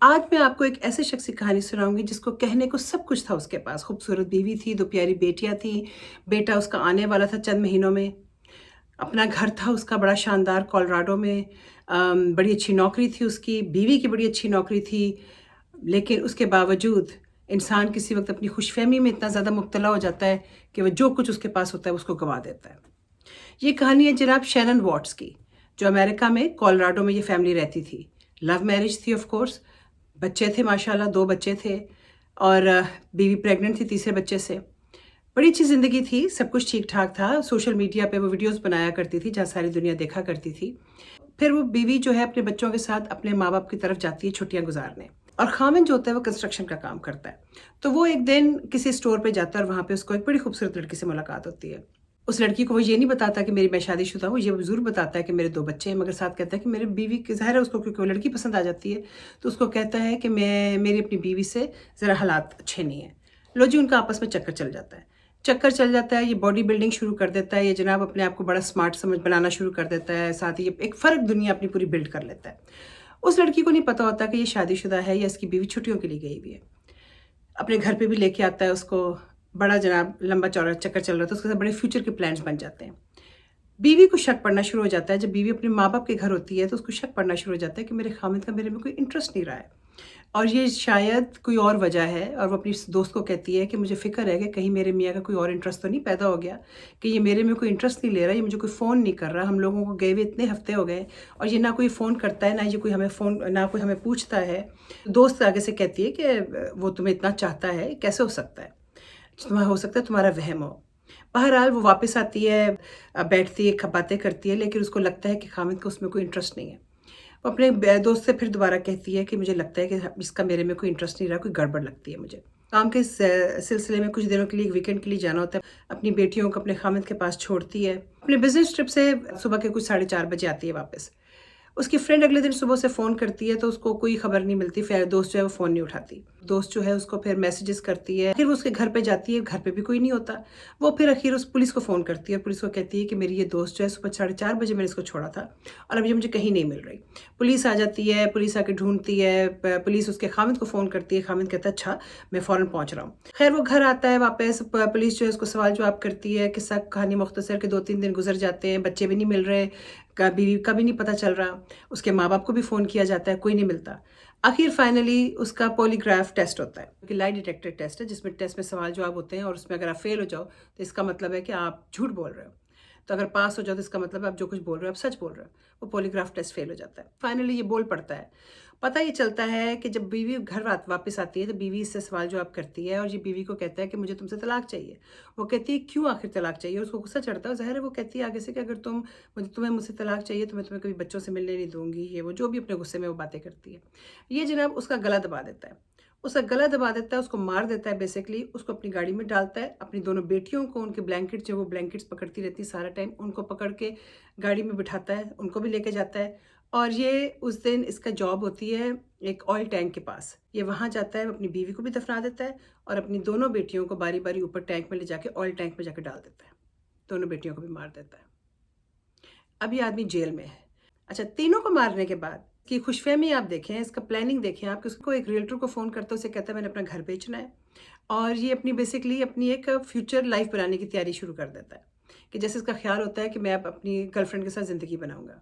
آج میں آپ کو ایک ایسے شخص کی کہانی سناؤں گی جس کو کہنے کو سب کچھ تھا اس کے پاس۔ خوبصورت بیوی تھی، 2 پیاری بیٹیاں تھیں، بیٹا اس کا آنے والا تھا چند مہینوں میں، اپنا گھر تھا اس کا بڑا شاندار کولراڈو میں، بڑی اچھی نوکری تھی اس کی، بیوی کی بڑی اچھی نوکری تھی، لیکن اس کے باوجود انسان کسی وقت اپنی خوش فہمی میں اتنا زیادہ مبتلا ہو جاتا ہے کہ وہ جو کچھ اس کے پاس ہوتا ہے اس کو گنوا دیتا ہے۔ یہ کہانی ہے جناب شینن واٹس کی، جو امریکہ میں کولراڈو میں یہ فیملی رہتی تھی۔ لو میرج تھی آف کورس، بچے تھے ماشاءاللہ، 2 بچے تھے، اور بیوی پریگننٹ تھی تیسرے بچے سے۔ بڑی اچھی زندگی تھی، سب کچھ ٹھیک ٹھاک تھا، سوشل میڈیا پہ وہ ویڈیوز بنایا کرتی تھی جہاں ساری دنیا دیکھا کرتی تھی۔ پھر وہ بیوی جو ہے اپنے بچوں کے ساتھ اپنے ماں باپ کی طرف جاتی ہے چھٹیاں گزارنے، اور خاوند جو ہوتا ہے وہ کنسٹرکشن کا کام کرتا ہے۔ تو وہ ایک دن کسی اسٹور پہ جاتا ہے اور وہاں پہ اس کو ایک بڑی خوبصورت لڑکی سے ملاقات ہوتی ہے۔ اس لڑکی کو وہ یہ نہیں بتاتا کہ میں شادی شدہ ہوں، یہ ضرور بتاتا ہے کہ میرے 2 بچے ہیں، مگر ساتھ کہتا ہے کہ میرے بیوی کی، ظاہر ہے اس کو کیونکہ وہ لڑکی پسند آ جاتی ہے، تو اس کو کہتا ہے کہ میری اپنی بیوی سے ذرا حالات اچھے نہیں ہیں۔ لو جی، ان کا آپس میں چکر چل جاتا ہے، یہ باڈی بلڈنگ شروع کر دیتا ہے، یہ جناب اپنے آپ کو بڑا سمارٹ سمجھ بنانا شروع کر دیتا ہے، ساتھ ہی ایک فرق دنیا اپنی پوری بلڈ کر لیتا ہے۔ اس لڑکی کو نہیں پتا ہوتا کہ یہ شادی شدہ ہے یا اس کی بیوی چھٹیوں کے لیے گئی ہوئی ہے۔ اپنے گھر پہ بھی لے کے آتا ہے اس کو، بڑا جناب لمبا چوڑا چکر چل رہا تھا، اس کے ساتھ بڑے فیوچر کے پلانز بن جاتے ہیں۔ بیوی کو شک پڑنا شروع ہو جاتا ہے، جب بیوی اپنے ماں باپ کے گھر ہوتی ہے تو اس کو شک پڑنا شروع ہو جاتا ہے کہ میرے خاوند کا میرے میں کوئی انٹرسٹ نہیں رہا ہے، اور یہ شاید کوئی اور وجہ ہے، اور وہ اپنی دوست کو کہتی ہے کہ مجھے فکر ہے کہ کہیں میرے میاں کا کوئی اور انٹرسٹ تو نہیں پیدا ہو گیا، کہ یہ میرے میں کوئی انٹرسٹ نہیں لے رہا، یہ مجھے کوئی فون نہیں کر رہا، ہم لوگوں کو گئے ہوئے اتنے ہفتے ہو گئے اور یہ نہ کوئی فون کرتا ہے، نہ یہ کوئی ہمیں نہ کوئی ہمیں پوچھتا ہے۔ دوست آگے سے کہتی ہے کہ وہ تمہیں اتنا چاہتا ہے، کیسے ہو سکتا ہے، تمہیں ہو سکتا ہے تمہارا وہم ہو۔ بہرحال وہ واپس آتی ہے، بیٹھتی ہے، باتیں کرتی ہے، لیکن اس کو لگتا ہے کہ خامد کو اس میں کوئی انٹرسٹ نہیں ہے۔ وہ اپنے دوست سے پھر دوبارہ کہتی ہے کہ مجھے لگتا ہے کہ اس کا میرے میں کوئی انٹرسٹ نہیں رہا، کوئی گڑبڑ لگتی ہے مجھے۔ کام کے سلسلے میں کچھ دنوں کے لیے، ایک ویکینڈ کے لیے جانا ہوتا ہے، اپنی بیٹیوں کو اپنے خامد کے پاس چھوڑتی ہے۔ اپنے بزنس ٹرپ سے صبح کے کچھ 4:30 بجے آتی ہے واپس۔ اس کی فرینڈ اگلے دن صبح سے فون کرتی ہے تو اس کو کوئی خبر نہیں ملتی، دوست جو ہے وہ فون نہیں اٹھاتی، دوست جو ہے اس کو پھر میسیجز کرتی ہے، پھر وہ اس کے گھر پہ جاتی ہے، گھر پہ بھی کوئی نہیں ہوتا۔ وہ پھر اخیر اس پولیس کو فون کرتی ہے اور پولیس کو کہتی ہے کہ میری یہ دوست جو ہے صبح 4:30 بجے میں نے اس کو چھوڑا تھا اور اب یہ مجھے کہیں نہیں مل رہی۔ پولیس آ جاتی ہے، پولیس آ کے ڈھونڈتی ہے، پولیس اس کے خامد کو فون کرتی ہے، خامد کہتا ہے اچھا میں فوراً پہنچ رہا ہوں۔ خیر وہ گھر آتا ہے واپس، پولیس جو ہے اس کو سوال جواب کرتی ہے، قصہ کہانی مختصر کہ 2-3 دن گزر جاتے ہیں، بچے بھی نہیں مل رہے، بیوی کا بھی نہیں پتہ چل رہا، اس کے ماں باپ کو بھی فون کیا جاتا ہے، کوئی نہیں ملتا۔ آخر فائنلی اس کا پولی گراف ٹیسٹ ہوتا ہے، کہ لائی ڈیٹیکٹر ٹیسٹ ہے، جس میں ٹیسٹ میں سوال جواب ہوتے ہیں اور اس میں اگر آپ فیل ہو جاؤ تو اس کا مطلب ہے کہ آپ جھوٹ بول رہے ہو، تو اگر پاس ہو جاؤ تو اس کا مطلب ہے آپ جو کچھ بول رہے ہو آپ سچ بول رہے ہو۔ وہ پولی گراف ٹیسٹ فیل ہو جاتا ہے، فائنلی یہ بول پڑتا ہے۔ پتہ یہ چلتا ہے کہ جب بیوی گھر واپس آتی ہے تو بیوی اس سے سوال جواب کرتی ہے اور یہ بیوی کو کہتا ہے کہ مجھے تم سے طلاق چاہیے۔ وہ کہتی ہے کیوں آخر طلاق چاہیے، اور اس کو غصہ چڑھتا ہے، ظاہر ہے وہ کہتی ہے آگے سے کہ اگر تمہیں مجھ سے طلاق چاہیے تو میں تمہیں کبھی بچوں سے ملنے نہیں دوں گی، یہ وہ جو بھی اپنے غصے میں وہ باتیں کرتی ہے۔ یہ جناب اس کا گلا دبا دیتا ہے، اس کو مار دیتا ہے، بیسیکلی اس کو اپنی گاڑی میں ڈالتا ہے، اپنی دونوں بیٹیوں کو، ان کے بلینکٹ جو وہ بلینکٹس پکڑتی رہتی ہے سارا ٹائم، ان کو پکڑ کے گاڑی میں بٹھاتا ہے، ان کو بھی لے کے جاتا ہے، اور یہ اس دن اس کا جاب ہوتی ہے ایک آئل ٹینک کے پاس، یہ وہاں جاتا ہے، اپنی بیوی کو بھی دفنا دیتا ہے اور اپنی دونوں بیٹیوں کو باری باری اوپر ٹینک میں لے جا کے آئل ٹینک میں جا کے ڈال دیتا ہے، دونوں بیٹیوں کو بھی مار دیتا ہے۔ اب یہ آدمی جیل میں ہے۔ اچھا، تینوں کو مارنے کے بعد کی خوش فہمی آپ دیکھیں، اس کا پلاننگ دیکھیں آپ، کہ اس کو ایک ریلٹر کو فون کرتا ہے، اسے کہتا ہے میں نے اپنا گھر بیچنا ہے، اور یہ بیسیکلی اپنی ایک فیوچر لائف بنانے کی تیاری شروع کر دیتا ہے، کہ جیسے اس کا خیال ہوتا ہے کہ میں اب اپنی گرل فرینڈ کے ساتھ زندگی بناؤں گا۔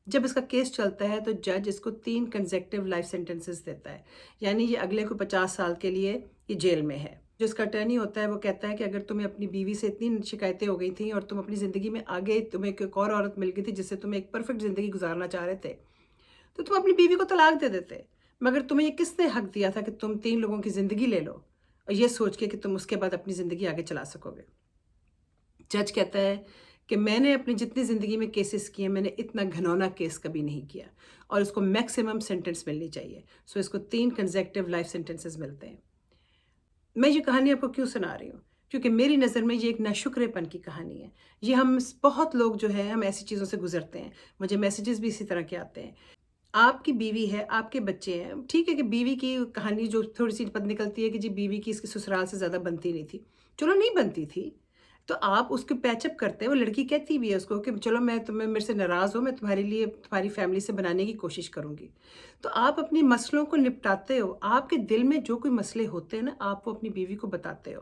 جب اس کا کیس چلتا ہے تو جج اس کو 3 کنزیکٹیو لائف سینٹنسز دیتا ہے، یعنی یہ اگلے کو 50 سال کے لیے یہ جیل میں ہے۔ جو اس کا اٹرنی ہوتا ہے وہ کہتا ہے کہ اگر تمہیں اپنی بیوی سے اتنی شکایتیں ہو گئی تھیں اور تم اپنی زندگی میں آگے، تمہیں ایک اور عورت مل گئی تھی جس سے تم ایک پرفیکٹ زندگی گزارنا چاہ رہے تھے، تو تم اپنی بیوی کو طلاق دے دیتے، مگر تمہیں یہ کس نے حق دیا تھا کہ تم 3 لوگوں کی زندگی لے لو اور یہ سوچ کے کہ تم اس کے بعد اپنی زندگی آگے چلا سکو گے۔ جج کہتا ہے کہ میں نے اپنی جتنی زندگی میں کیسز کیے، میں نے اتنا گھنونا کیس کبھی نہیں کیا، اور اس کو میکسیمم سینٹنس ملنی چاہیے، سو اس کو 3 کنزیکٹیو لائف سینٹنسز ملتے ہیں۔ میں یہ کہانی آپ کو کیوں سنا رہی ہوں؟ کیونکہ میری نظر میں یہ ایک ناشکرے پن کی کہانی ہے۔ یہ ہم بہت لوگ جو ہیں ہم ایسی چیزوں سے گزرتے ہیں، مجھے میسیجز بھی اسی طرح کے آتے ہیں۔ آپ کی بیوی ہے، آپ کے بچے ہیں، ٹھیک ہے کہ بیوی کی کہانی جو تھوڑی سی پتہ نکلتی ہے کہ جی بیوی کی اس کے سسرال سے زیادہ بنتی نہیں تھی، چلو نہیں بنتی تھی، تو آپ اس کو پیچ اپ کرتے ہیں، وہ لڑکی کہتی بھی ہے اس کو کہ چلو میں تمہیں میرے سے ناراض ہو، میں تمہارے لیے تمہاری فیملی سے بنانے کی کوشش کروں گی۔ تو آپ اپنی مسئلوں کو نپٹاتے ہو، آپ کے دل میں جو کوئی مسئلے ہوتے ہیں نا، آپ وہ اپنی بیوی کو بتاتے ہو۔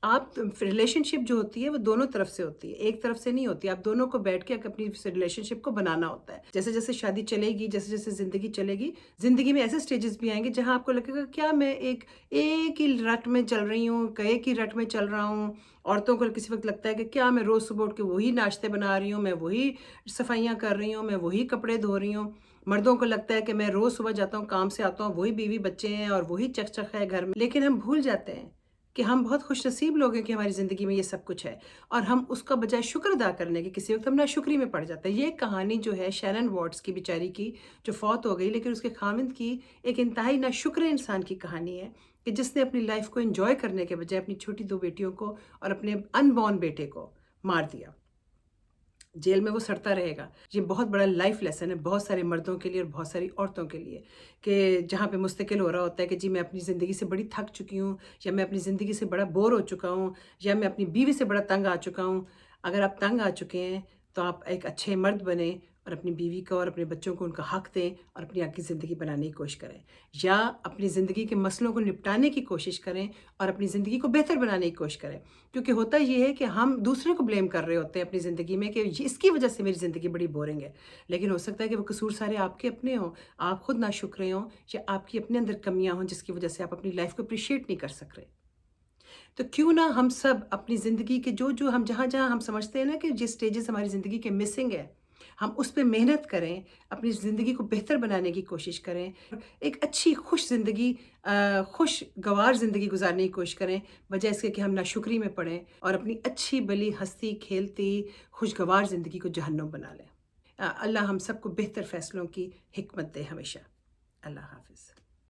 آپ ریلیشن شپ جو ہوتی ہے وہ دونوں طرف سے ہوتی ہے، ایک طرف سے نہیں ہوتی، آپ دونوں کو بیٹھ کے اپنی ریلیشن شپ کو بنانا ہوتا ہے۔ جیسے جیسے شادی چلے گی، جیسے جیسے زندگی چلے گی، زندگی میں ایسے سٹیجز بھی آئیں گے جہاں آپ کو لگے گا کیا میں ایک ہی رٹ میں چل رہی ہوں، ایک ہی رٹ میں چل رہا ہوں۔ عورتوں کو کسی وقت لگتا ہے کہ کیا میں روز صبح اٹھ کے وہی ناشتے بنا رہی ہوں، میں وہی صفائیاں کر رہی ہوں، میں وہی کپڑے دھو رہی ہوں۔ مردوں کو لگتا ہے کہ میں روز صبح جاتا ہوں، کام سے آتا ہوں، وہی بیوی بچے ہیں اور وہی چک چک ہے گھر میں۔ لیکن ہم بھول جاتے ہیں کہ ہم بہت خوش نصیب لوگ ہیں کہ ہماری زندگی میں یہ سب کچھ ہے، اور ہم اس کا بجائے شکر ادا کرنے کے کسی وقت ہم ناشکری میں پڑ جاتے ہیں۔ یہ کہانی جو ہے شینن واٹس کی بیچاری کی، جو فوت ہو گئی لیکن اس کے خاوند کی، ایک انتہائی ناشکر انسان کی کہانی ہے کہ جس نے اپنی لائف کو انجوائے کرنے کے بجائے اپنی چھوٹی 2 بیٹیوں کو اور اپنے ان بورن بیٹے کو مار دیا۔ جیل میں وہ سڑتا رہے گا۔ یہ بہت بڑا لائف لیسن ہے بہت سارے مردوں کے لیے اور بہت ساری عورتوں کے لیے، کہ جہاں پہ مستقل ہو رہا ہوتا ہے کہ جی میں اپنی زندگی سے بڑی تھک چکی ہوں، یا میں اپنی زندگی سے بڑا بور ہو چکا ہوں، یا میں اپنی بیوی سے بڑا تنگ آ چکا ہوں۔ اگر آپ تنگ آ چکے ہیں تو آپ ایک اچھے مرد بنیں اور اپنی بیوی کو اور اپنے بچوں کو ان کا حق دیں اور اپنی آگے زندگی بنانے کی کوشش کریں، یا اپنی زندگی کے مسئلوں کو نپٹانے کی کوشش کریں اور اپنی زندگی کو بہتر بنانے کی کوشش کریں۔ کیونکہ ہوتا یہ ہے کہ ہم دوسرے کو بلیم کر رہے ہوتے ہیں اپنی زندگی میں کہ اس کی وجہ سے میری زندگی بڑی بورنگ ہے، لیکن ہو سکتا ہے کہ وہ قصور سارے آپ کے اپنے ہوں، آپ خود ناشکرے ہوں، یا آپ کی اپنے اندر کمیاں ہوں جس کی وجہ سے آپ اپنی لائف کو اپریشیٹ نہیں کر سک رہے۔ تو کیوں نہ ہم سب اپنی زندگی کے جو ہم جہاں جہاں ہم سمجھتے ہیں نا کہ جس سٹیجز ہماری زندگی کے مسنگ ہے، ہم اس پہ محنت کریں، اپنی زندگی کو بہتر بنانے کی کوشش کریں، ایک اچھی خوش زندگی، خوشگوار زندگی گزارنے کی کوشش کریں، بجائے اس کے کہ ہم ناشکری میں پڑیں اور اپنی اچھی بلی ہنستی کھیلتی خوشگوار زندگی کو جہنم بنا لیں۔ اللہ ہم سب کو بہتر فیصلوں کی حکمت دے ہمیشہ۔ اللہ حافظ۔